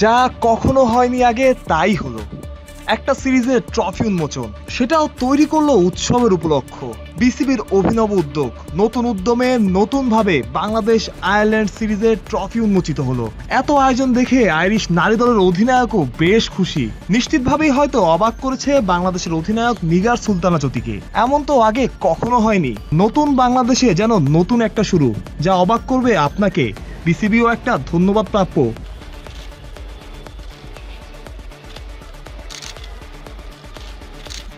যা কখনো হয়নি আগে তাই হলো, একটা সিরিজের ট্রফি উন্মোচন, সেটাও তৈরি করলো উৎসবের উপলক্ষ। বিসিবির অভিনব উদ্যোগ, নতুন উদ্যমে নতুনভাবে বাংলাদেশ আয়ারল্যান্ড সিরিজের ট্রফি উন্মোচিত হলো। এত আয়োজন দেখে আইরিশ নারী দলের অধিনায়কও বেশ খুশি। নিশ্চিতভাবেই হয়তো অবাক করেছে বাংলাদেশের অধিনায়ক নিগার সুলতানা জ্যোতিকে। এমন তো আগে কখনো হয়নি। নতুন বাংলাদেশে যেন নতুন একটা শুরু, যা অবাক করবে আপনাকে। বিসিবিও একটা ধন্যবাদ প্রাপ্য।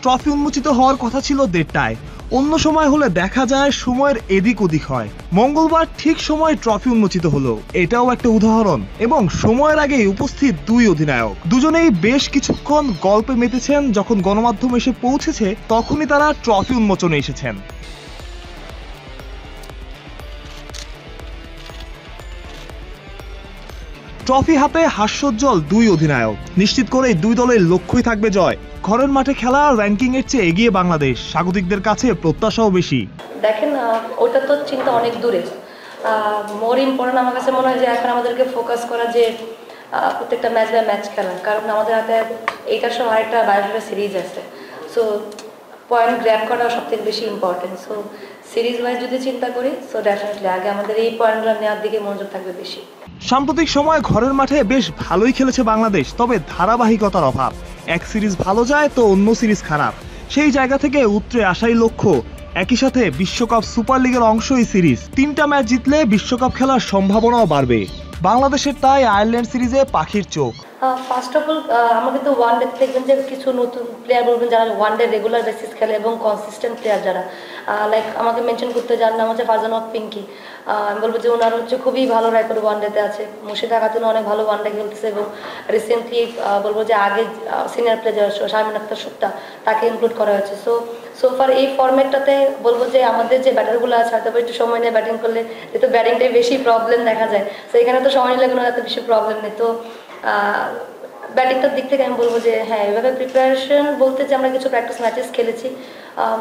ট্রফি উন্মোচিত হওয়ার কথা ছিল 1:30টায়, অন্য সময় হলে দেখা যায় সময়ের এদিক ওদিক হয়। মঙ্গলবার ঠিক সময়ে ট্রফি উন্মোচিত হলো, এটাও একটা উদাহরণ। এবং সময়ের আগেই উপস্থিত দুই অধিনায়ক, দুজনেই বেশ কিছুক্ষণ গল্পে মেতেছেন। যখন গণমাধ্যম এসে পৌঁছেছে তখনই তারা ট্রফি উন্মোচনে এসেছেন। ট্রফি হাতে হাস্যোজ্জ্বল দুই অধিনায়ক, নিশ্চিত করেই দুই দলের লক্ষ্যই থাকবে জয়। ঘরের মাঠে খেলা র্যাঙ্কিং এর চেয়ে এগিয়ে বাংলাদেশ, স্বাগতিকদের কাছে প্রত্যাশাও বেশি। দেখেন ওটা তো চিন্তা অনেক দূরে। মোর ইম্পর্টেন্ট আমার কাছে মনে হয় যে এখন আমাদেরকে ফোকাস করা যে প্রত্যেকটা ম্যাচ বাই ম্যাচ খেলা, কারণ আমাদের হাতে এইটার সহ আরেকটা বায়োডাটা সিরিজ আছে। সো পয়েন্ট গ্র্যাব করা সব থেকে বেশি ইম্পর্টেন্ট। সো সিরিজ ওয়াইজ যদি চিন্তা করি, সো ডেফিনেটলি আগে আমাদের এই পয়েন্টগুলো নেওয়ার দিকে মনোযোগ থাকবে বেশি। সাম্প্রতিক সময় ঘরের মাঠে বেশ ভালোই খেলেছে বাংলাদেশ, তবে ধারাবাহিকতার অভাব। এক সিরিজ ভালো যায় তো অন্য সিরিজ খারাপ, সেই জায়গা থেকে উতরে আসাই লক্ষ্য। একই সাথে বিশ্বকাপ সুপার লিগের অংশ এই সিরিজ, 3টা ম্যাচ জিতলে বিশ্বকাপ খেলার সম্ভাবনাও বাড়বে বাংলাদেশের। তাই আয়ারল্যান্ড সিরিজে পাখির চোখ। ফার্স্ট অফ অল আমাকে তো ওয়ান ডে দেখবেন যে কিছু নতুন প্লেয়ার বলবেন যারা ওয়ান ডে রেগুলার বেসিস খেলে এবং কনসিস্টেন্ট প্লেয়ার যারা, লাইক আমাকে মেনশন করতে যার নাম হচ্ছে ফারজানা পিঙ্কি। আমি বলবো যে ওনার হচ্ছে খুবই ভালো রেকর্ড ওয়ান ডেতে আছে। মুর্শিদা খাতুন অনেক ভালো ওয়ান ডে খেলতেছে এবং রিসেন্টলি বলবো যে আগে সিনিয়র প্লেয়ার শারমিন আক্তার সুক্তা, তাকে ইনক্লুড করা হয়েছে। সো ফার এই ফরম্যাটটাতে বলবো যে আমাদের যে ব্যাটারগুলো আছে হয়তো একটু সময় নিয়ে ব্যাটিং করলে, যেহেতু ব্যাটিংটাই বেশি প্রবলেম দেখা যায়, তো এখানে তো সময় নিলে কোনো এত বেশি প্রবলেম নেই। তো ব্যাটিংটার দিক থেকে আমি বলবো যে হ্যাঁ, এভাবে প্রিপারেশন বলতে যে আমরা কিছু প্র্যাকটিস ম্যাচেস খেলেছি,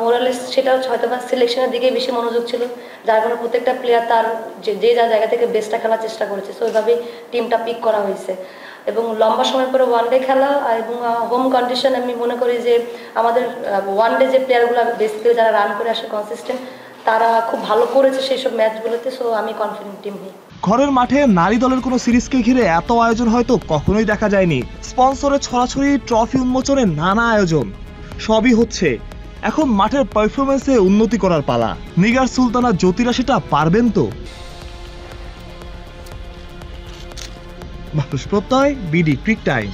মোরালেস সেটা হয়তো বা সিলেকশনের দিকেই বেশি মনোযোগ ছিল, যার কারণে প্রত্যেকটা প্লেয়ার তার যে যা জায়গা থেকে বেস্টটা খেলার চেষ্টা করেছে। সো ওইভাবেই টিমটা পিক করা হয়েছে এবং লম্বা সময় পরে ওয়ান ডে খেলা এবং হোম কন্ডিশন, আমি মনে করি যে আমাদের ওয়ান ডে যে প্লেয়ারগুলো বেসিক্যালি যারা রান করে আসে কনসিস্টেন্ট, তারা খুব ভালো করেছে সেই সব ম্যাচগুলোতে। সো আমি কনফিডেন্ট টিম নিই। ঘরের মাঠে নারী দলের কোনো সিরিজকে ঘিরে এত আয়োজন হয়তো কখনোই দেখা যায়নি। স্পন্সরের ছড়াছড়ি, ট্রফি উন্মোচনে নানা আয়োজন, সবই হচ্ছে। এখন মাঠের পারফরমেন্সে উন্নতি করার পালা। নিগার সুলতানা জ্যোতিরা সেটা পারবেন তো? মানুষ প্রত্যয়, বিডি ক্রিক টাইম।